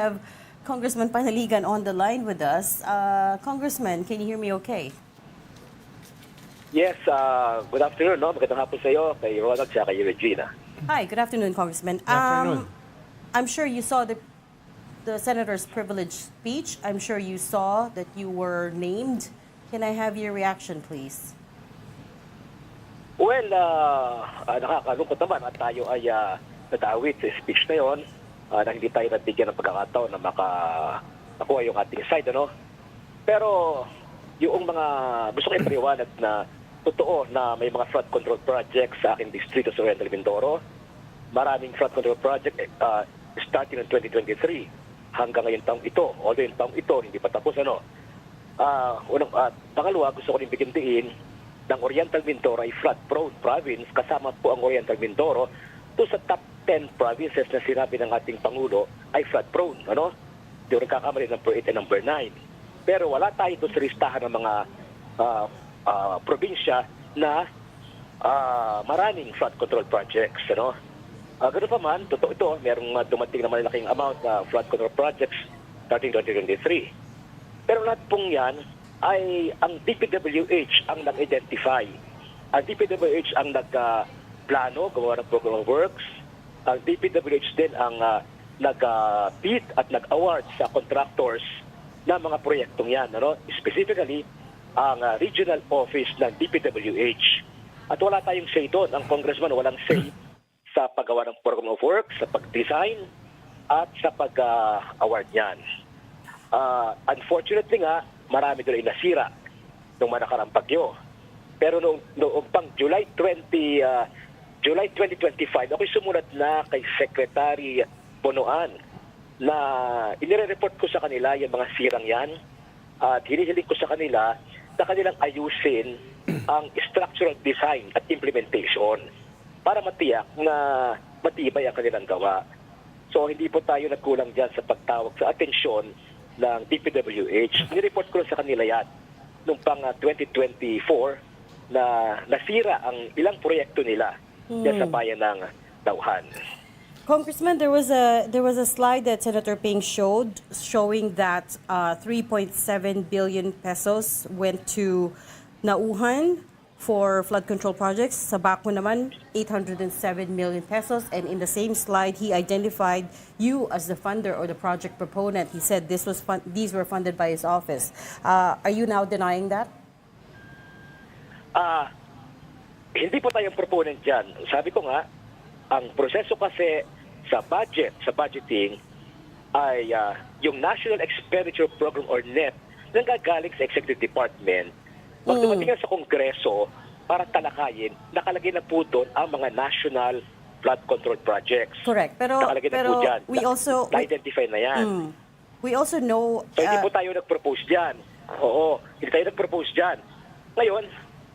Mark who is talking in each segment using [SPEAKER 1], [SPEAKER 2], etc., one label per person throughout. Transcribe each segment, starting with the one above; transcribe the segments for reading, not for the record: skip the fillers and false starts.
[SPEAKER 1] Have Congressman Panaligan on the line with us. Congressman, can you hear me okay?
[SPEAKER 2] Yes, good afternoon, no? Magandang hapon sa iyo, kay Ronald at kay Regina.
[SPEAKER 1] Hi, good afternoon, Congressman.
[SPEAKER 3] Afternoon.
[SPEAKER 1] I'm sure you saw the senator's privilege speech. I'm sure you saw that you were named. Can I have your reaction, please?
[SPEAKER 2] Well, nakakalungkot naman at tayo ay nadawit sa speech na yon na hindi tayo nabigyan ng pagkakataon na makakuha yung ating side, ano? Pero yung mga gusto kong ipaliwanag na totoo na may mga flood control projects sa aking distrito sa Oriental Mindoro. Maraming flood control project starting in 2023 hanggang ngayong taong ito. Although yung taong ito hindi pa tapos, ano? Pangalawa, gusto ko rin bigyan diin ng Oriental Mindoro ay flood-prone province, kasama po ang Oriental Mindoro to sa top 10 provinces na sinabi ng ating Pangulo ay flood-prone. Ano? Di ko nagkakamali number 8 and number 9. Pero wala tayo doon sa listahan ng mga probinsya na maraming flood control projects. Ano? Ganoon pa man, totoo ito, merong dumating na malaking amount na flood control projects starting 2023. Pero lahat pong yan ay ang DPWH ang nag-identify. Ang DPWH ang nag-plano, gumawa ng program of works. Ang DPWH din ang nag-bid at nag-award sa contractors na mga proyektong yan. Ano? Specifically, ang regional office ng DPWH. At wala tayong say doon. Ang congressman walang say sa paggawa ng program of works, sa pag-design, at sa pag-award niyan. Unfortunately nga, marami doon ay nasira nung manakarang bagyo. Pero noong pang July 2025, ako'y sumulat na kay Secretary Bonoan na inire-report ko sa kanila yung mga sirang yan at hinihiling ko sa kanila na kanilang ayusin ang structural design at implementation para matiyak na matibay ang kanilang gawa. So hindi po tayo nagkulang dyan sa pagtawag sa atensyon ng DPWH. Nireport ko sa kanila yan noong pang 2024 na nasira ang ilang proyekto nila sa bayan ng Dauhan.
[SPEAKER 1] Congressman, there was a slide that Senator Ping showed showing that 3.7 billion pesos went to Nauhan for flood control projects. Sa Baco naman, 807 million pesos. And in the same slide, he identified you as the funder or the project proponent. He said these were funded by his office. Are you now denying that?
[SPEAKER 2] Hindi po tayong proponent dyan. Sabi ko nga, ang proseso kasi sa budgeting, ay yung National Expenditure Program or NEP nanggagaling sa Executive Department. Pag dumating sa Kongreso para talakayin, nakalagay na po doon ang mga national flood control projects.
[SPEAKER 1] Correct. Pero
[SPEAKER 2] nakalagay na po dyan. Na-identify na yan.
[SPEAKER 1] We also know...
[SPEAKER 2] So hindi po tayo nag-propose dyan. Oo, hindi tayo nag-propose dyan. Ngayon,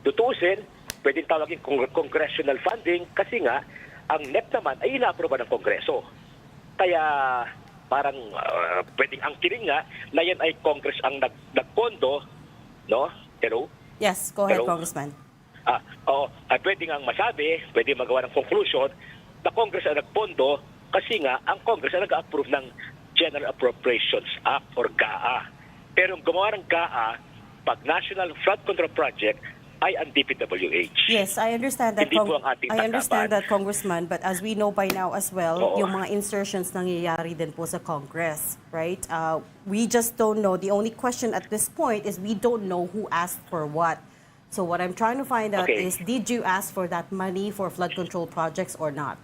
[SPEAKER 2] tutusin, pwedeng tawagin congressional funding kasi nga, ang NEP naman ay ina-aproba ng Kongreso. Kaya parang pwedeng angkinin nga na yan ay Congress ang nagpondo, no? Hello?
[SPEAKER 1] Yes, go ahead,
[SPEAKER 2] Hello?
[SPEAKER 1] Congressman.
[SPEAKER 2] Pwede nga masabi, pwede magawa ng conclusion na Congress ang nagpondo kasi nga ang Congress ang nag-approve ng General Appropriations Act or GAA. Pero yung gumawa ng GAA, pag National Flood Control Project, ay ang DPWH.
[SPEAKER 1] Yes, I understand that.
[SPEAKER 2] Hindi po ang ating
[SPEAKER 1] I understand
[SPEAKER 2] tanggapan.
[SPEAKER 1] that, Congressman, but as we know by now as well,
[SPEAKER 2] Oo.
[SPEAKER 1] yung mga insertions nangyayari din po sa Congress, right? We just don't know. The only question at this point is we don't know who asked for what. So what I'm trying to find out is, did you ask for that money for flood control projects or not?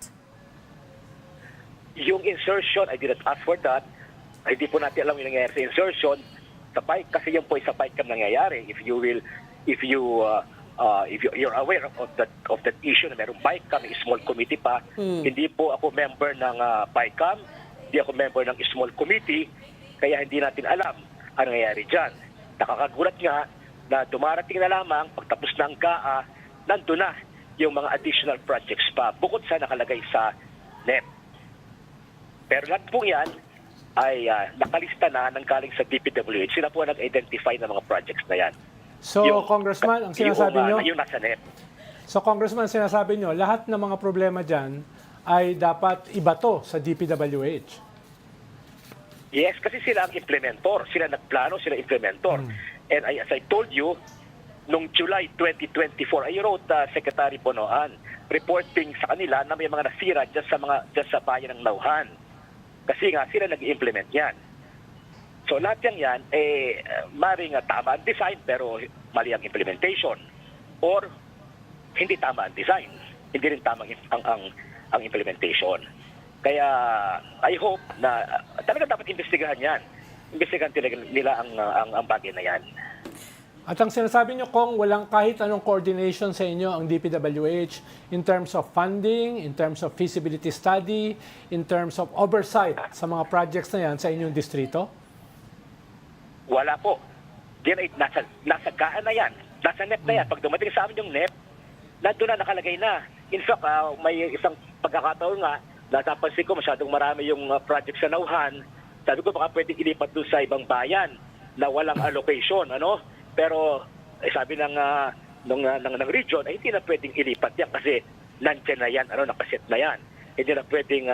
[SPEAKER 2] Yung insertion, I did not ask for that. Hindi po natin alam yung nangyayari sa insertion. Kasi yung po sa PICAM nangyayari. If you're aware of that issue na merong PICAM, small committee pa, hindi po ako member ng PICAM, hindi ako member ng small committee, kaya hindi natin alam ang nangyayari dyan. Nakakagulat nga na dumarating na lamang pagtapos ng GAA, nandun na yung mga additional projects pa, bukod sa nakalagay sa NEP. Pero lahat po yan ay nakalista na ng galing sa DPWH. Sila po nag-identify ng mga projects na yan.
[SPEAKER 3] So, Congressman, ang sinasabi nyo...
[SPEAKER 2] Yung nasa NEP.
[SPEAKER 3] So, Congressman, sinasabi nyo, lahat ng mga problema dyan ay dapat ibato sa DPWH.
[SPEAKER 2] Yes, kasi sila ang implementor. Sila nagplano, sila implementor. And as I told you, nung July 2024, I wrote Secretary Bonoan reporting sa kanila na may mga nasira dyan sa bayan ng Nauhan. Kasi nga, sila nag-implement yan. So lahat yan, maring tama ang design pero mali ang implementation. Or hindi tama ang design. Hindi rin tama ang implementation. Kaya I hope na talaga dapat imbestigahan yan. Imbestigahan talaga nila ang bagay na yan.
[SPEAKER 3] At ang sinasabi nyo, Kong, walang kahit anong coordination sa inyo ang DPWH in terms of funding, in terms of feasibility study, in terms of oversight sa mga projects na yan sa inyong distrito?
[SPEAKER 2] Wala po. Diyan ay nasa gaan na yan. Nasa NEP na yan. Pag dumating sa amin yung NEP, nandun na nakalagay na. In fact, may isang pagkakataon nga, napapansin ko masyadong marami yung project sa Nauhan. Sabi ko baka pwedeng ilipat doon sa ibang bayan na walang allocation, ano? Pero sabi ng region ay hindi na pwedeng ilipat yan kasi nandiyan na yan, nakaset na yan. Hindi na pwedeng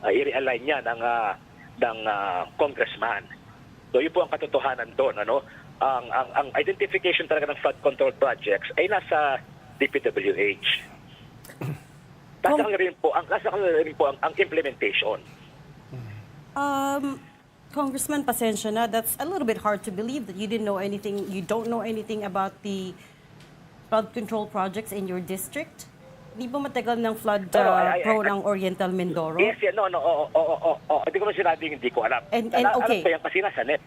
[SPEAKER 2] i-realign yan ng congressman. So yun po ang katotohanan doon, ano? Ang identification talaga ng flood control projects ay nasa DPWH. Nasa rin po ang implementation.
[SPEAKER 1] Congressman, pasensya na. That's a little bit hard to believe that you don't know anything about the flood control projects in your district. Di ba matagal ng flood prone ang Oriental Mindoro?
[SPEAKER 2] Yes, no. Hindi ko man sinabing hindi ko alam.
[SPEAKER 1] And okay.
[SPEAKER 2] Alam ko yan kasi nasa NEP.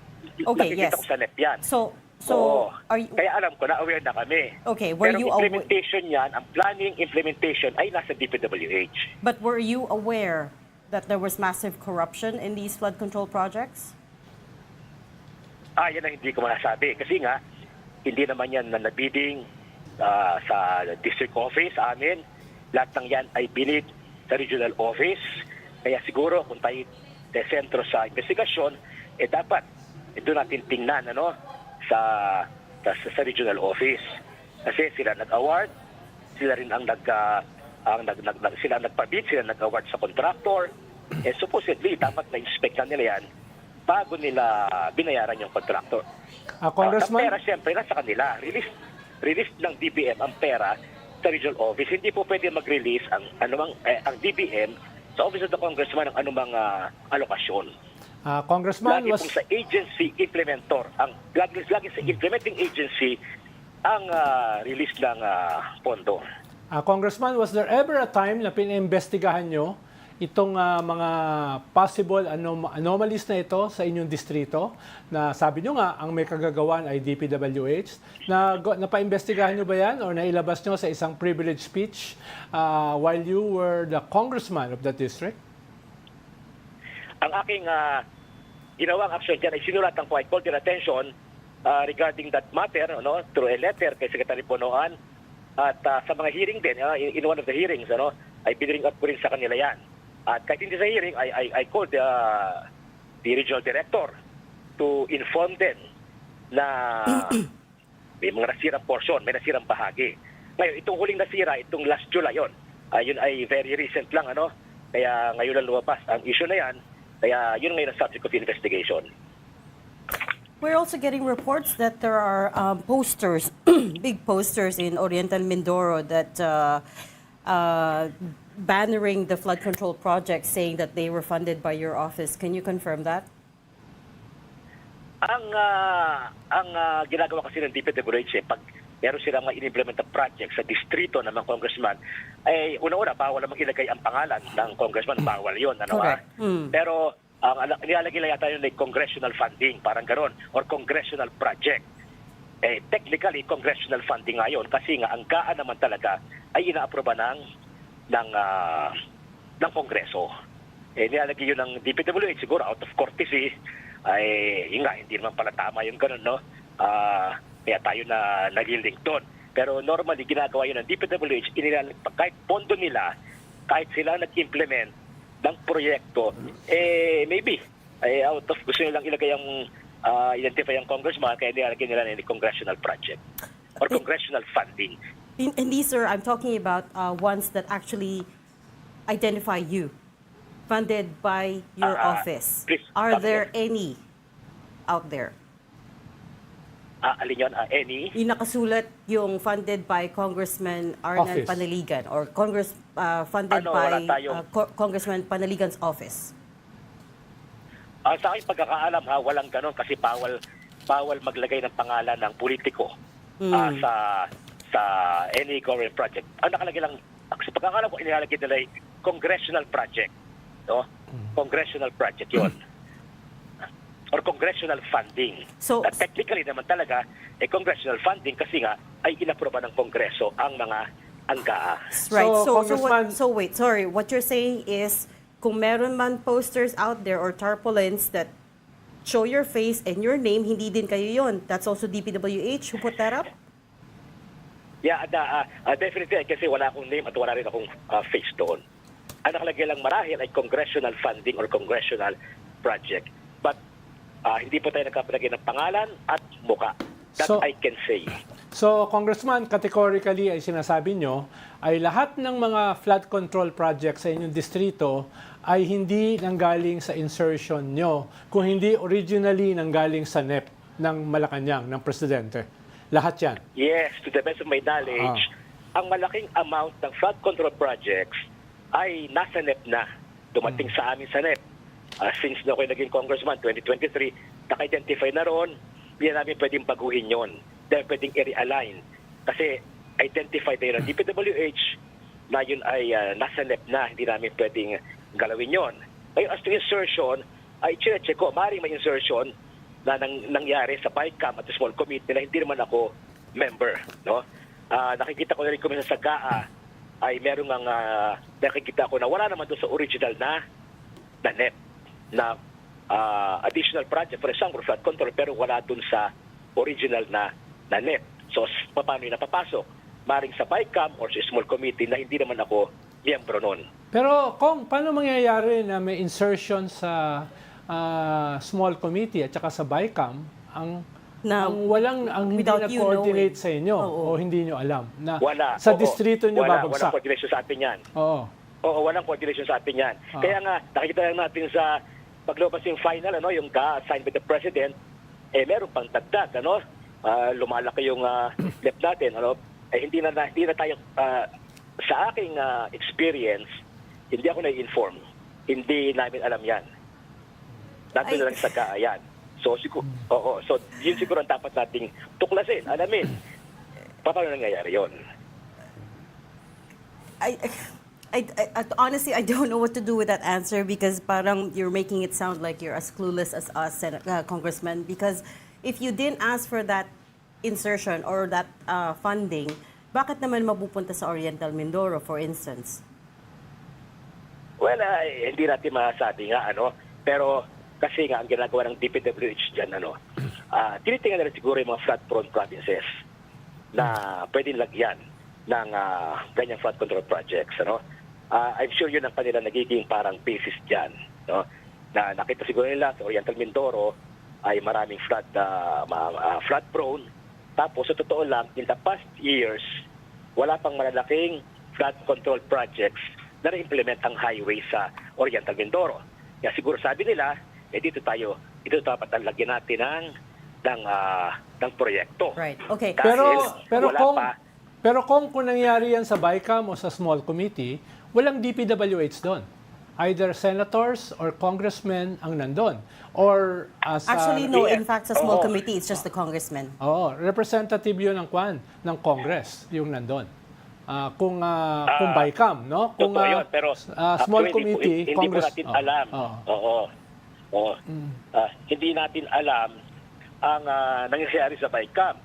[SPEAKER 1] Okay,
[SPEAKER 2] Nakikita
[SPEAKER 1] yes.
[SPEAKER 2] ko sa NEP yan.
[SPEAKER 1] So, are you...
[SPEAKER 2] Kaya alam ko na aware na kami.
[SPEAKER 1] Okay, were
[SPEAKER 2] Pero
[SPEAKER 1] you
[SPEAKER 2] implementation yan, ang planning implementation ay nasa DPWH.
[SPEAKER 1] But were you aware that there was massive corruption in these flood control projects?
[SPEAKER 2] Yan ang hindi ko masasabi. Kasi nga, hindi naman yan na nabidding sa district office sa amin. Lahat ng yan ay binid sa regional office. Kaya siguro kung tayo sentro sa investigasyon, dapat doon natin tingnan sa regional office. Kasi sila nag-award, sila rin ang sila nagpabid, sila nag-award sa contractor. Supposedly, dapat na-inspect na nila yan bago nila binayaran yung contractor.
[SPEAKER 3] Congressman?
[SPEAKER 2] Ang pera, siyempre, nasa kanila. Release ng DBM ang pera sa regional office. Hindi po pwede mag-release ang DBM sa Office of the Congressman ng anumang alokasyon.
[SPEAKER 3] Congressman
[SPEAKER 2] Lagi po sa agency implementor, lagi sa implementing agency ang release ng pondo.
[SPEAKER 3] Congressman, was there ever a time na pinimbestigahan nyo itong mga possible anomalies na ito sa inyong distrito? Na sabi nyo nga, ang may kagagawan ay DPWH. Napaimbestigahan nyo ba yan or nailabas nyo sa isang privilege speech while you were the congressman of that district?
[SPEAKER 2] Ang aking ginawang action dyan ay sinulatan ko, I called your attention regarding that matter through a letter kay Secretary Bonoan at sa mga hearing din, in one of the hearings, ay binring up ko rin sa kanila yan. At kahit hindi sa hearing, I called the regional director to inform them na may mga nasirang portion, may nasirang bahagi. Ngayon, itong huling nasira, itong last July yun ay very recent lang, kaya ngayon lang lumabas ang issue na yan. Kaya yun ngayon ang subject of investigation.
[SPEAKER 1] We're also getting reports that there are posters, big posters in Oriental Mindoro that bannering the flood control project, saying that they were funded by your office. Can you confirm that? Ang ginagawa kasi ng DPWH, pag meron silang in-implement na project sa distrito ng mga congressman, ay una-una, bawal namang ilagay ang pangalan ng congressman, bawal yun. Pero nilalagay lang yata yun ay congressional funding, parang gano'n, or congressional project. Technically, congressional funding ngayon kasi nga ang gaan naman talaga ay inaaproba ng Kongreso. Nilalagay yun ng DPWH siguro out of courtesy, yun nga, hindi naman pala tama yung gano'n, kaya tayo na nag-link doon. Pero normally, ginagawa yun ng DPWH, kahit pondo nila, kahit sila nag-implement ng proyekto, maybe, out of gusto nilang ilagay ang identify ang congressman, kaya nilalagay nila ng congressional project or congressional funding. Hindi, sir, I'm talking about ones that actually identify you. funded by your office?
[SPEAKER 2] please,
[SPEAKER 1] Are
[SPEAKER 2] stop
[SPEAKER 1] there
[SPEAKER 2] here.
[SPEAKER 1] any out there?
[SPEAKER 2] Alin yun? Any?
[SPEAKER 1] Yung nakasulat yung funded by Congressman Arnel
[SPEAKER 3] Office.
[SPEAKER 1] Panaligan or funded
[SPEAKER 2] Ano, wala
[SPEAKER 1] by
[SPEAKER 2] tayong-
[SPEAKER 1] Congressman Panaligan's office.
[SPEAKER 2] Sa aking pagkakaalam walang ganon kasi bawal maglagay ng pangalan ng politiko sa any government project. Ang nakalagay lang, sa pagkakaalam ko, inilalagay nila yung congressional project. No? Congressional project yun. Or congressional funding.
[SPEAKER 1] So-
[SPEAKER 2] Technically naman talaga, congressional funding kasi nga ay inaproba ng Kongreso ang mga anggaa.
[SPEAKER 1] Right.
[SPEAKER 3] So,
[SPEAKER 1] So,
[SPEAKER 3] Congressman-
[SPEAKER 1] wait, sorry. What you're saying is kung meron man posters out there or tarpaulins that show your face and your name, hindi din kayo yun. That's also DPWH who put that up?
[SPEAKER 2] Yeah, definitely kasi wala akong name at wala rin akong face doon. Ang nakalagay lang marahil ay congressional funding or congressional project. But hindi po tayo nagpapalagay ng pangalan at muka. That
[SPEAKER 3] So-
[SPEAKER 2] I can say.
[SPEAKER 3] So, Congressman, categorically ay sinasabi nyo ay lahat ng mga flood control projects sa inyong distrito ay hindi nanggaling sa insertion nyo, kung hindi originally nanggaling sa NEP ng Malacanang, ng Presidente. Lahat yan.
[SPEAKER 2] Yes, to the best of my knowledge, ang malaking amount ng flood control projects ay nasa NEP na. Dumating sa amin sa NEP. Since na ako naging congressman, 2023, naka-identify na ron, hindi na namin pwedeng baguhin yon. Dahil pwedeng i-realign. Kasi identified na yun ng DPWH na yun ay nasa NEP na, hindi namin pwedeng galawin yon. Ngayon, as to insertion, ay check ko, maaaring may insertion na nangyari sa BICAM at the small committee na hindi naman ako member. No? Nakikita ko na rin kung sa GAA ay merong nakikita ko na wala naman doon sa original na NEP na additional project, for example, flood control, pero wala doon sa original na NEP. So, paano yung napapasok? Maring sa BICAM or sa small committee na hindi naman ako miyembro nun.
[SPEAKER 3] Pero, Kong, paano mangyayari na may insertion sa small committee at saka sa BICAM ang hindi
[SPEAKER 1] without you
[SPEAKER 3] na-coordinate
[SPEAKER 1] knowing.
[SPEAKER 3] sa inyo
[SPEAKER 1] Oo.
[SPEAKER 3] o hindi nyo alam na
[SPEAKER 2] Wala.
[SPEAKER 3] sa
[SPEAKER 2] Oo.
[SPEAKER 3] distrito nyo
[SPEAKER 2] Walang
[SPEAKER 3] babagsak?
[SPEAKER 2] coordination sa atin yan.
[SPEAKER 3] Oo.
[SPEAKER 2] Oo, walang coordination sa atin yan. Kaya nga, nakikita lang natin sa paglabas yung final, yung signed by the President, meron pang dagdag, lumalaki yung NEP natin, hindi na tayo, sa aking experience, hindi ako na-inform. Hindi namin alam yan. Natin na lang sa kaayan. So, so yun siguro ang dapat nating tuklasin, alamin. Paano nangyayari yun?
[SPEAKER 1] I honestly, I don't know what to do with that answer because parang you're making it sound like you're as clueless as us, Congressman. Because if you didn't ask for that insertion or that funding, bakit naman mapupunta sa Oriental Mindoro, for instance?
[SPEAKER 2] Well, hindi natin masabi nga, pero kasi nga ang ginagawa ng DPWH dyan, tinitingnan na rin siguro yung mga flood-prone provinces na pwedeng lagyan ng ganyang flood control projects, I'm sure yun ang kanila nagiging parang basis dyan, na nakita siguro nila sa Oriental Mindoro ay maraming flood prone. Tapos sa totoo lang, in the past years, wala pang malalaking flood control projects na na-implement ang highway sa Oriental Mindoro. Kaya siguro sabi nila, dito dapat ang lagyan natin ng proyekto.
[SPEAKER 1] Right. Okay.
[SPEAKER 2] Dahil
[SPEAKER 3] Pero kung nangyari yan sa BICAM o sa small committee, walang DPWH doon. Either senators or congressmen ang nandun. Or
[SPEAKER 1] Actually, no.
[SPEAKER 2] Yes.
[SPEAKER 1] In fact, sa small
[SPEAKER 2] Oo.
[SPEAKER 1] committee, it's just the congressman.
[SPEAKER 3] representative yun ng Congress, yung nandun. Kung BICAM, no? Kung
[SPEAKER 2] Totoo yun, pero
[SPEAKER 3] small
[SPEAKER 2] actually,
[SPEAKER 3] committee,
[SPEAKER 2] hindi po
[SPEAKER 3] Congress.
[SPEAKER 2] natin alam. Hindi natin alam ang nangyayari sa BICAM.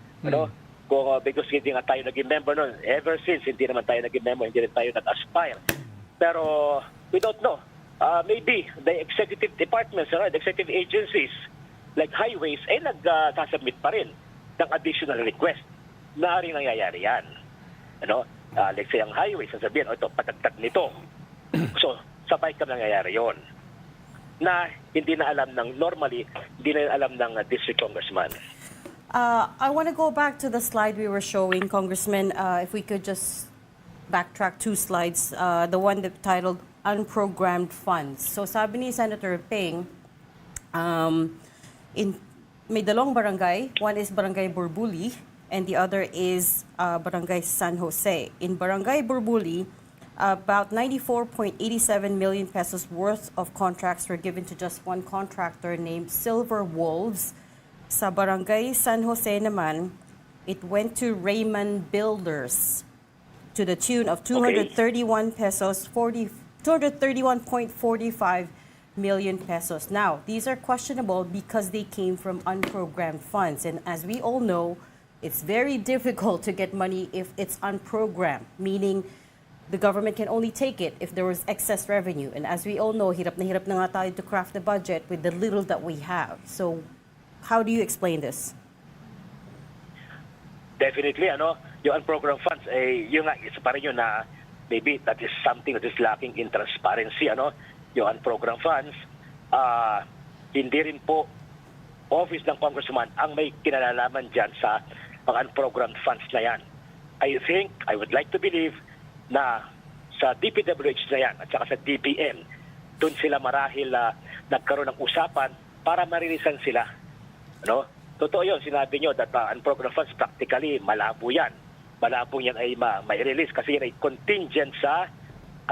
[SPEAKER 2] Because hindi nga tayo naging member nun. Ever since, hindi naman tayo naging member, hindi rin tayo nag-aspire. Pero we don't know. Maybe the executive departments, the executive agencies, like highways, nagsasubmit pa rin ng additional request. Naaring nangyayari yan. Let's say ang highways, sasabihin, ito, patagtag nito. So, sa BICAM nangyayari yon na hindi na alam normally, hindi na alam ng district congressman.
[SPEAKER 1] I want to go back to the slide we were showing, Congressman. If we could just backtrack 2 slides. The one that titled unprogrammed funds. So sabi ni Senator Ping, may dalawang barangay. One is Barangay Burbuli and the other is Barangay San Jose. In Barangay Burbuli, about 94.87 million pesos worth of contracts were given to just one contractor named Silver Wolves. Sa Barangay San Jose naman, it went to Raymond Builders to the tune of 231 pesos 231.45 million pesos. Now, these are questionable because they came from unprogrammed funds. And as we all know, it's very difficult to get money if it's unprogrammed, meaning the government can only take it if there was excess revenue. And as we all know, hirap na nga tayo to craft the budget with the little that we have. So, how do you explain this?
[SPEAKER 2] Definitely, yung unprogrammed funds, yung nga, isa pa rin yun na maybe that is something that is lacking in transparency, yung unprogrammed funds, hindi rin po office ng congressman ang may kinalalaman dyan sa mga unprogrammed funds na yan. I would like to believe na sa DPWH na yan at saka sa DPM, doon sila marahil nagkaroon ng usapan para marilisan sila. Totoo yun, sinabi nyo that unprogrammed funds practically malabo yan. Malabo yan ay ma-release kasi yan ay contingent sa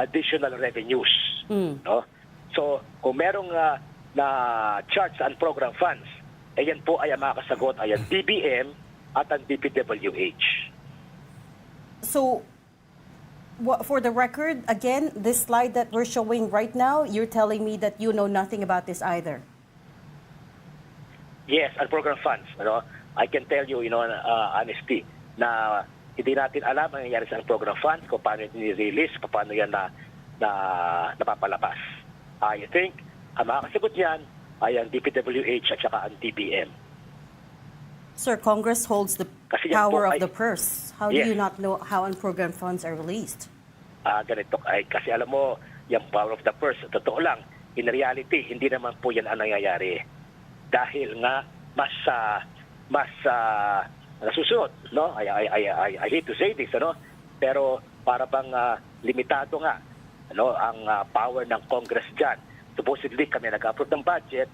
[SPEAKER 2] additional revenues. So, kung merong na charge sa unprogrammed funds, yan po ay ang makakasagot ay ang DBM at ang DPWH.
[SPEAKER 1] So, for the record, again, this slide that we're showing right now, you're telling me that you know nothing about this either.
[SPEAKER 2] Yes, unprogrammed funds. I can tell you, honesty, na hindi natin alam ang nangyayari sa unprogrammed funds, kung paano yung nirelease, paano yan na napapalabas. I think, ang makakasagot niyan ay ang DPWH at saka ang DBM.
[SPEAKER 1] Sir, Congress holds the
[SPEAKER 2] Kasi yan
[SPEAKER 1] power
[SPEAKER 2] po
[SPEAKER 1] of
[SPEAKER 2] ay-
[SPEAKER 1] the purse. How do
[SPEAKER 2] Yes.
[SPEAKER 1] you not know how unprogrammed funds are released?
[SPEAKER 2] Ganito, kasi alam mo, yung power of the purse, totoo lang, in reality, hindi naman po yan ang nangyayari. Dahil nga, mas nasusunod, I hate to say this, pero para bang limitado nga, ang power ng Congress dyan. Supposedly kami nag-approve ng budget,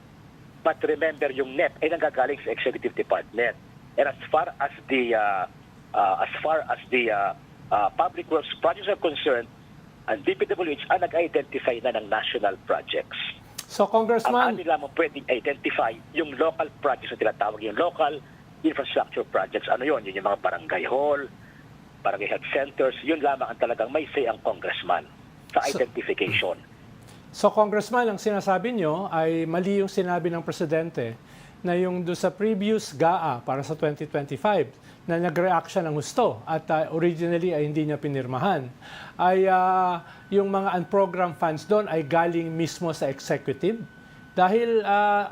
[SPEAKER 2] but remember yung net ay nanggagaling sa Executive Department. And as far as the public works projects are concerned, ang DPWH ang nag-identify na ng national projects.
[SPEAKER 3] So,
[SPEAKER 2] Ang
[SPEAKER 3] Congressman,
[SPEAKER 2] ano lamang pwedeng identify yung local projects na tinatawag, yung local infrastructure projects. Ano yun? Yun yung mga barangay hall, barangay health centers. Yun lamang ang talagang may say ang congressman sa identification.
[SPEAKER 3] So, Congressman, ang sinasabi nyo ay mali yung sinabi ng Presidente na yung do sa previous GAA para sa 2025 na nag-react siya ng gusto at originally ay hindi niya pinirmahan, ay yung mga unprogrammed funds doon ay galing mismo sa executive. Dahil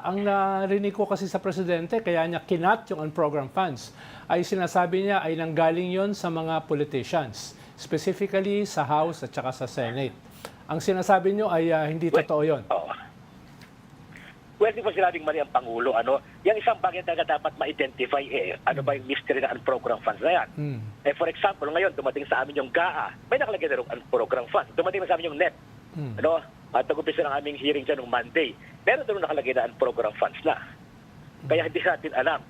[SPEAKER 3] ang narinig ko kasi sa Presidente, kaya niya kinat yung unprogrammed funds, ay sinasabi niya ay nanggaling yon sa mga politicians, specifically sa House at saka sa Senate. Ang sinasabi nyo ay hindi totoo yon.
[SPEAKER 2] Well, di ba sinabing mali ang Pangulo, yung isang bagay talaga dapat ma-identify, ano ba yung mystery ng unprogrammed funds na yan? For example, ngayon, dumating sa amin yung GAA, may nakalagay na rin unprogrammed funds. Dumating sa amin yung NEP, at nag-umpisa ng aming hearing dyan noong Monday, meron doon nakalagay na unprogrammed funds na. Kaya hindi natin alam.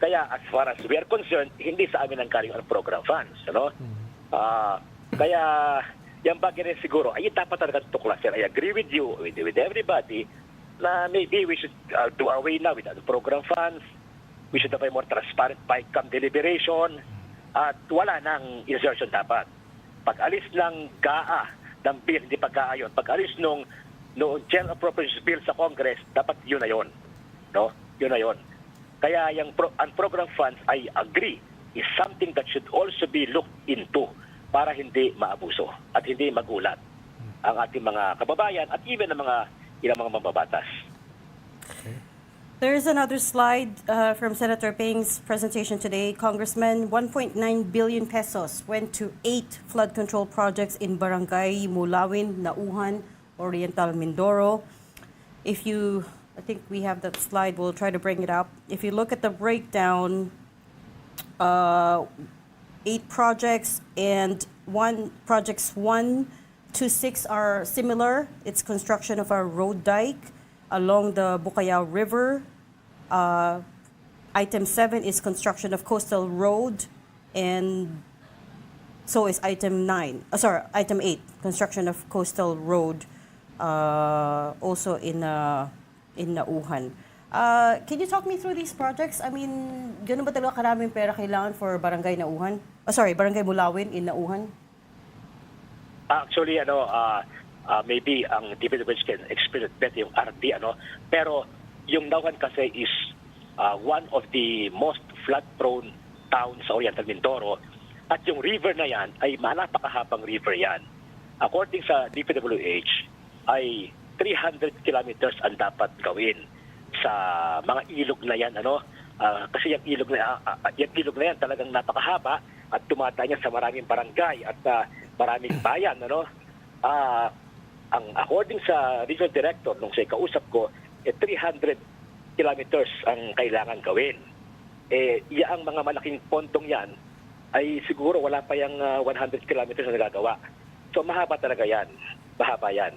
[SPEAKER 2] Kaya as far as we are concerned, hindi sa amin ang galing unprogrammed funds. Kaya, yung bagay rin siguro, ay dapat talaga tuklasin. I agree with you, with everybody, na maybe we should do away now with the program funds. We should have a more transparent PICAM deliberation at wala nang insertion dapat. Pag-alis ng GAA, ng bill, hindi pag-GAA yun. Pag-alis nung General Appropriations Bill sa Congress, dapat yun na yun. Yun na yun. Kaya yung program funds, I agree, is something that should also be looked into para hindi maabuso at hindi magulat ang ating mga kababayan at even ang mga ilang mga mababatas.
[SPEAKER 1] There's another slide from Senator Ping's presentation today. Congressman, 1.9 billion pesos went to 8 flood control projects in Barangay Mulawin, Nauhan, Oriental Mindoro. I think we have that slide, we'll try to bring it up. If you look at the breakdown, 8 projects and projects 1 to 6 are similar. It's construction of a road dike along the Bukayao River. Item 7 is construction of coastal road, and so is item 9. Item 8, construction of coastal road, also in Nauhan. Can you talk me through these projects? I mean, gano'n ba talaga karaming pera kailangan for Barangay Nauhan? Barangay Mulawin in Nauhan?
[SPEAKER 2] Actually, maybe ang DPWH can explain it better yung RT, pero yung Nauhan kasi is one of the most flood-prone towns sa Oriental Mindoro. At yung river na yan ay napakahabang river yan. According sa DPWH, ay 300 kilometers ang dapat gawin sa mga ilog na yan. Kasi yung ilog na yan talagang napakahaba at tumatanya sa maraming barangay at maraming bayan. Ang according sa regional director, nung siya kausap ko, 300 kilometers ang kailangan gawin. Ang mga malaking pontong yan ay siguro wala pa yung 100 kilometers na nagagawa. So mahaba talaga yan. Mahaba yan.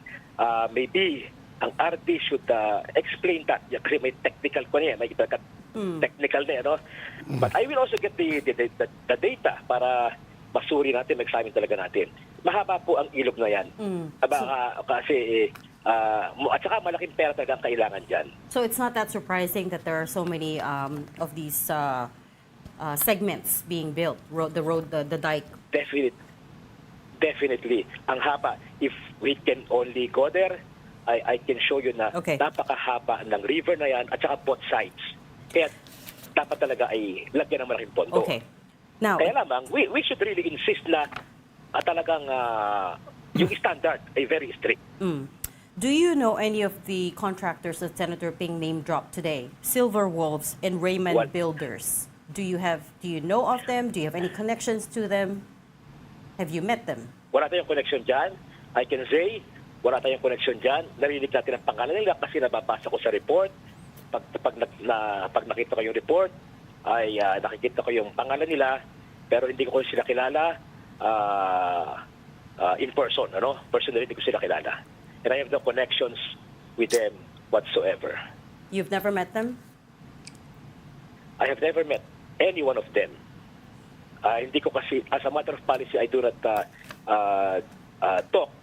[SPEAKER 2] Maybe ang RT should explain that kasi may technical ko niya, may technical na But I will also get the data para masuri natin, mag-examine talaga natin. Mahaba po ang ilog na yan. Kasi at saka malaking pera talaga ang kailangan dyan.
[SPEAKER 1] So it's not that surprising that there are so many of these segments being built, the dike.
[SPEAKER 2] Definitely. Ang haba, if we can only go there, I can show you na
[SPEAKER 1] Okay.
[SPEAKER 2] napakahaba ng river na yan at saka both sides. Kaya dapat talaga ay lagyan ng malaking pondo.
[SPEAKER 1] Okay. Now,
[SPEAKER 2] Kaya lamang, we should really insist na talagang yung standard ay very strict.
[SPEAKER 1] do you know any of the contractors that Senator Ping name dropped today? Silver Wolves and Raymond
[SPEAKER 2] What?
[SPEAKER 1] Builders. Do you know of them? Do you have any connections to them? Have you met them?
[SPEAKER 2] Wala tayong connection dyan. I can say, wala tayong connection dyan. Narinig natin ang pangalan nila kasi nababasa ko sa report. Pag nakita ko yung report, ay nakikita ko yung pangalan nila, pero hindi ko sila kilala in person. Personally, hindi ko sila kilala. And I have no connections with them whatsoever.
[SPEAKER 1] You've never met them?
[SPEAKER 2] I have never met any one of them. Hindi ko kasi, as a matter of policy, I do not talk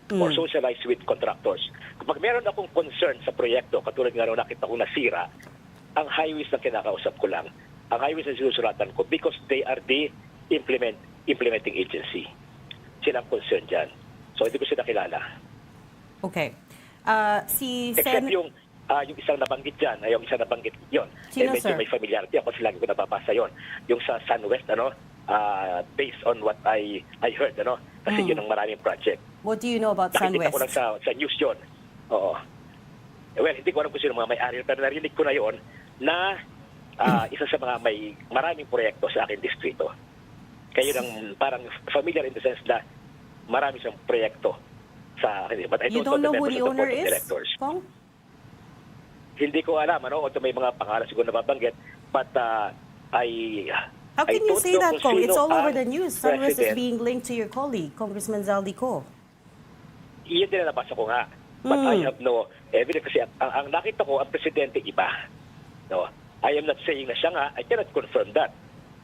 [SPEAKER 2] or socialize with contractors. Kapag meron akong concern sa proyekto, katulad nga nung nakita ko nasira, ang highways na kinakausap ko lang. Ang highways na sinusulatan ko because they are the implementing agency. Sila ang concern dyan. So, hindi ko sila kilala.
[SPEAKER 1] Okay.
[SPEAKER 2] Except yung isang nabanggit dyan, yung isang nabanggit yun.
[SPEAKER 1] Sino,
[SPEAKER 2] medyo
[SPEAKER 1] sir?
[SPEAKER 2] may familiarity ako kasi lagi ko nababasa yun. Yung sa SunWest, based on what I heard, kasi yun ang maraming project.
[SPEAKER 1] What do you know about
[SPEAKER 2] Nakikita ko lang
[SPEAKER 1] SunWest?
[SPEAKER 2] sa news yun. Oo. Well, hindi ko alam kung sino mga may-ari, pero narinig ko na yun na isa sa mga may maraming proyekto sa aking distrito. Kaya yun ang parang familiar in the sense na marami siyang proyekto sa akin. But I
[SPEAKER 1] You don't know who
[SPEAKER 2] members
[SPEAKER 1] the
[SPEAKER 2] of
[SPEAKER 1] owner
[SPEAKER 2] board of
[SPEAKER 1] is,
[SPEAKER 2] directors.
[SPEAKER 1] Kong?
[SPEAKER 2] Hindi ko alam, although may mga pangalan siguro nababanggit, but
[SPEAKER 1] How can you
[SPEAKER 2] don't
[SPEAKER 1] say
[SPEAKER 2] know
[SPEAKER 1] that,
[SPEAKER 2] kung
[SPEAKER 1] Kong? It's
[SPEAKER 2] sino
[SPEAKER 1] all over
[SPEAKER 2] ang
[SPEAKER 1] the news. SunWest is
[SPEAKER 2] president.
[SPEAKER 1] being linked to your colleague, Congressman Zaldico.
[SPEAKER 2] Iyan din na nabasa ko nga. But I have no evidence kasi ang nakita ko, ang presidente iba. No? I am not saying na siya nga, I cannot confirm that.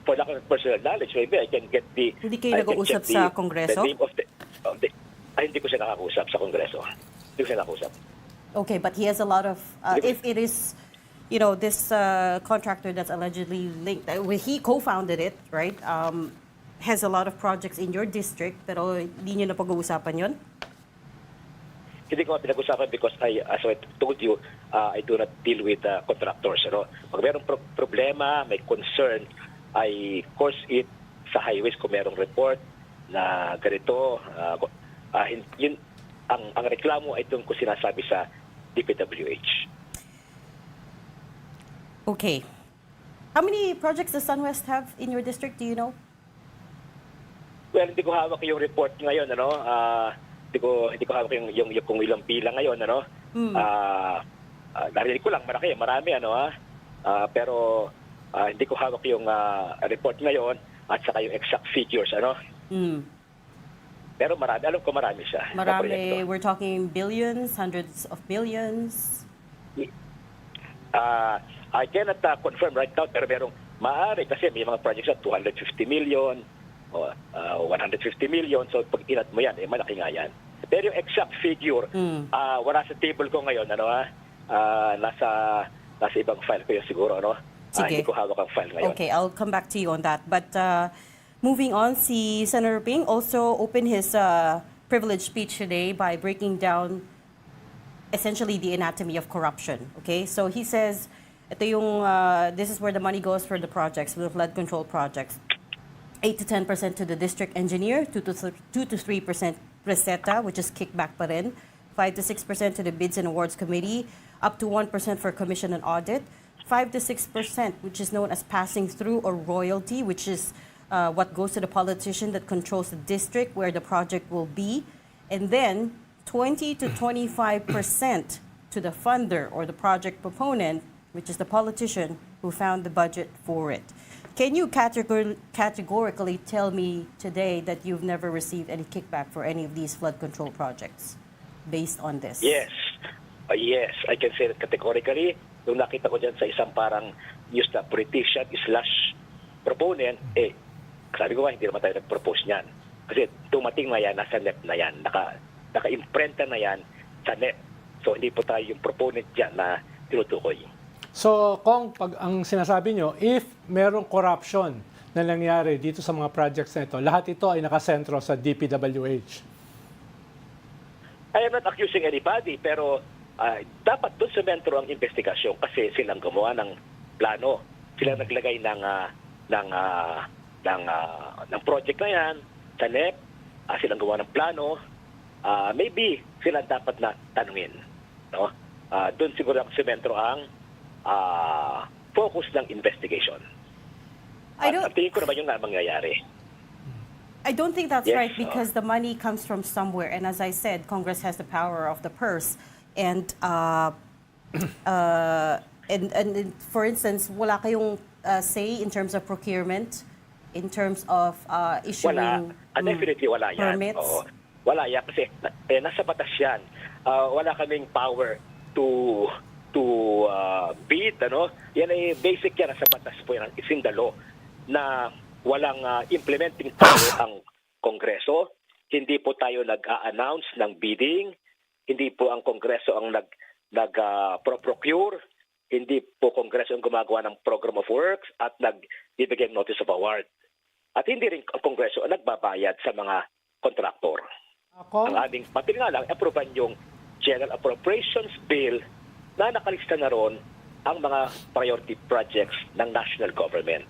[SPEAKER 2] For lack of personal knowledge, maybe I can get the...
[SPEAKER 1] Hindi kayo
[SPEAKER 2] I can
[SPEAKER 1] nag-uusap
[SPEAKER 2] check
[SPEAKER 1] sa Kongreso?
[SPEAKER 2] The name of hindi ko siya nakakausap sa Kongreso. Hindi ko siya nakakausap.
[SPEAKER 1] Okay, but he has a lot of, if it is, this contractor that's allegedly linked, he co-founded it, right? Has a lot of projects in your district, pero hindi nyo na pag-uusapan yun?
[SPEAKER 2] Hindi ko pinag-usapan because as I told you, I do not deal with contractors. Pag mayroong problema, may concern, I course it sa highways kung mayroong report na ganito. Yun, ang reklamo ay doon ko sinasabi sa DPWH.
[SPEAKER 1] Okay. How many projects does SunWest have in your district? Do you know?
[SPEAKER 2] Well, hindi ko hawak yung report ngayon, hindi ko hawak yung kung ilang bilang ngayon, narinig ko lang marami, pero hindi ko hawak yung report ngayon at saka yung exact figures, Pero marami, alam ko marami siya. na proyekto.
[SPEAKER 1] Marami, we're talking billions, hundreds of billions.
[SPEAKER 2] I cannot confirm right now, pero merong maaari kasi may mga projects na 250 million o 150 million. So pag inat mo yan, malaki nga yan. Pero yung exact figure, wala sa table ko ngayon. Nasa ibang file ko yun siguro.
[SPEAKER 1] Sige.
[SPEAKER 2] Hindi ko hawak ang file ngayon.
[SPEAKER 1] Okay, I'll come back to you on that. But moving on, si Senator Ping also opened his privilege speech today by breaking down essentially the anatomy of corruption. Okay, so he says, this is where the money goes for the projects, for the flood control projects. 8 to 10% to the district engineer, 2 to 3% Reseta, which is kickback pa rin, 5 to 6% to the bids and awards committee, up to 1% for commission and audit, 5 to 6%, which is known as passing through or royalty, which is what goes to the politician that controls the district where the project will be, and then 20 to 25% to the funder or the project proponent, which is the politician who found the budget for it. Can you categorically tell me today that you've never received any kickback for any of these flood control projects based on this?
[SPEAKER 2] Yes. Yes, I can say that categorically. Nung nakita ko dyan sa isang parang news na politician / proponent, sabi ko hindi naman tayo nag-propose niyan. Kasi tumating na yan, nasa NEP na yan. Naka-imprenta na yan sa NEP. So hindi po tayo yung proponent dyan na tinutukoy.
[SPEAKER 3] So, Kong, pag ang sinasabi nyo, if merong corruption na nangyari dito sa mga projects na ito, lahat ito ay nakasentro sa DPWH.
[SPEAKER 2] I am not accusing anybody, pero dapat doon sumentro ang investigasyon kasi silang gumawa ng plano. Sila naglagay ng project na yan sa NEP, silang gumawa ng plano. Maybe sila dapat na tanungin. No? Doon siguro ang sumentro ang focus ng investigation. At tingin ko naman yung nga mangyayari.
[SPEAKER 1] I don't think that's
[SPEAKER 2] Yes,
[SPEAKER 1] right because the money comes from somewhere. And as I said, Congress has the power of the purse. And for instance, wala kayong say in terms of procurement, in terms of issuing
[SPEAKER 2] Definitely wala yan.
[SPEAKER 1] permits?
[SPEAKER 2] Oo. Wala yan kasi nasa batas yan. Wala kaming power to bid. Yan ay basic yan. Nasa batas po yan. It's in the law na walang implementing power ang Kongreso. Hindi po tayo nag-a-announce ng bidding. Hindi po ang Kongreso ang nag-procure. Hindi po Kongreso ang gumagawa ng program of works at nagbibigay notice of award. At hindi rin ang Kongreso ang nagbabayad sa mga kontraktor. Ang aming papel nga lang, aproban yung General Appropriations Bill na nakalista na ron ang mga priority projects ng national government.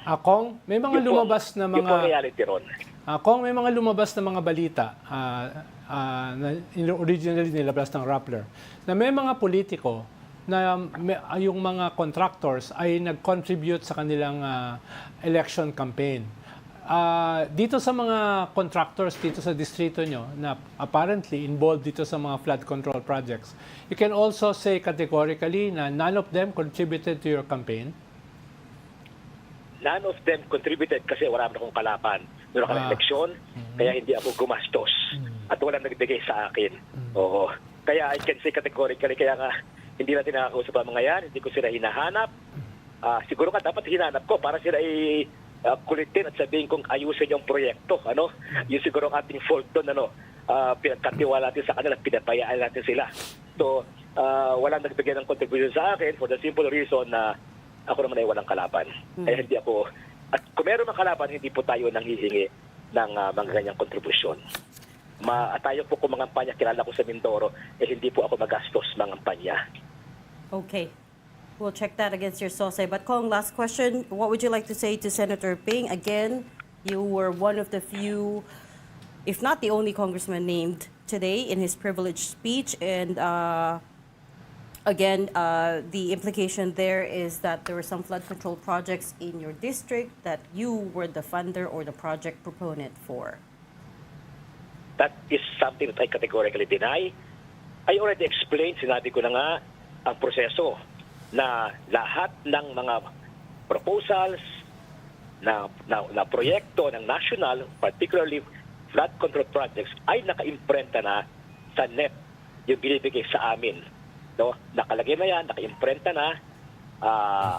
[SPEAKER 3] Kong, may mga lumabas na mga...
[SPEAKER 2] Yung po reality ron.
[SPEAKER 3] Kung may mga lumabas na mga balita na originally nilabas ng Rappler, na may mga politiko na yung mga contractors ay nag-contribute sa kanilang election campaign. Dito sa mga contractors dito sa distrito nyo na apparently involved dito sa mga flood control projects, you can also say categorically na none of them contributed to your campaign?
[SPEAKER 2] None of them contributed kasi wala naman akong kalaban. Noong eleksyon, kaya hindi ako gumastos. At walang nagbigay sa akin. Oo. Kaya I can say categorically, kaya nga hindi natin nakakausap ang mga yan, hindi ko sila hinahanap. Siguro nga dapat hinanap ko para sila kulitin at sabihin kong ayusin yung proyekto. Yung siguro ang ating fault doon. Pinagkatiwala natin sa kanila, pinapayaan natin sila. So, walang nagbigay ng contribution sa akin for the simple reason na ako naman ay walang kalaban. Kaya hindi ako, at kung meron ng kalaban, hindi po tayo nanghihingi ng mga ganyang kontribusyon. Tayo po kung mangampanya, kilala ko sa Mindoro, hindi po ako magastos mangampanya.
[SPEAKER 1] Okay. We'll check that against your SOSE. But Kong, last question. What would you like to say to Senator Ping? Again, you were one of the few, if not the only congressman named today in his privileged speech. And again, the implication there is that there were some flood control projects in your district that you were the funder or the project proponent for.
[SPEAKER 2] That is something that I categorically deny. I already explained, sinabi ko na nga, ang proseso na lahat ng mga proposals na proyekto ng national, particularly flood control projects ay naka-imprenta na sa NEP yung binibigay sa amin. No? Nakalagay na yan, naka-imprenta na,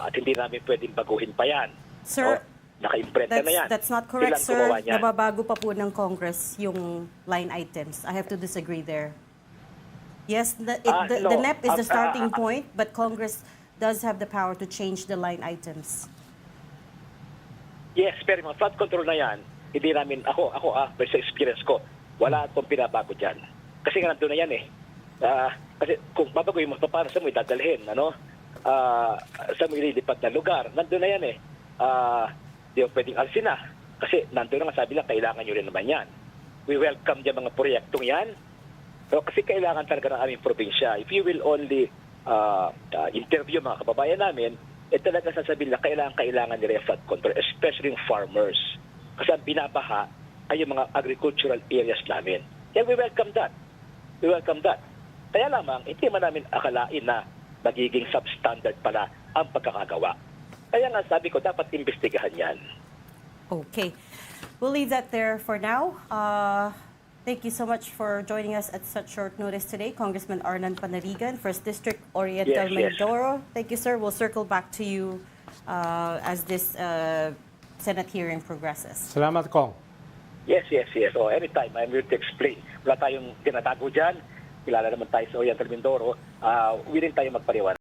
[SPEAKER 2] at hindi namin pwedeng baguhin pa yan.
[SPEAKER 1] Sir,
[SPEAKER 2] no? Naka-imprenta na yan.
[SPEAKER 1] That's not correct,
[SPEAKER 2] Silang
[SPEAKER 1] sir.
[SPEAKER 2] gumawa niyan.
[SPEAKER 1] Nababago pa po ng Congress yung line items. I have to disagree there. Yes, the
[SPEAKER 2] No.
[SPEAKER 1] NEP is the starting point, but Congress does have the power to change the line items.
[SPEAKER 2] Yes, pero mga flood control na yan, hindi namin, pero sa experience ko, wala akong pinabago dyan. Kasi nga nandun na yan eh. Kasi kung babagoy mo, paano sa mo idadalhin, ano? Sa mo ililipat na lugar, nandun na yan eh. Di mo pwedeng alsin na. Kasi nandun na nga sabi lang, kailangan nyo rin naman yan. We welcome yung mga proyektong yan. Pero kasi kailangan talaga ng aming probinsya. If you will only interview mga kababayan namin, talaga sasabihin na kailangan nila yung flood control, especially yung farmers. Kasi ang binabaha ay yung mga agricultural areas namin. Kaya we welcome that. We welcome that. Kaya lamang, hindi man namin akalain na magiging substandard pala ang pagkakagawa. Kaya nga sabi ko, dapat imbestigahan yan.
[SPEAKER 1] Okay. We'll leave that there for now. Thank you so much for joining us at such short notice today, Congressman Arnan Panarigan, 1st District, Oriental
[SPEAKER 2] Yes.
[SPEAKER 1] Mindoro. Thank you, sir. We'll circle back to you as this Senate hearing progresses.
[SPEAKER 3] Salamat, Kong.
[SPEAKER 2] Yes. So anytime, I'm here to explain. Wala tayong tinatago dyan. Kilala naman tayo sa Oriental Mindoro. Willing tayo magpaliwanag.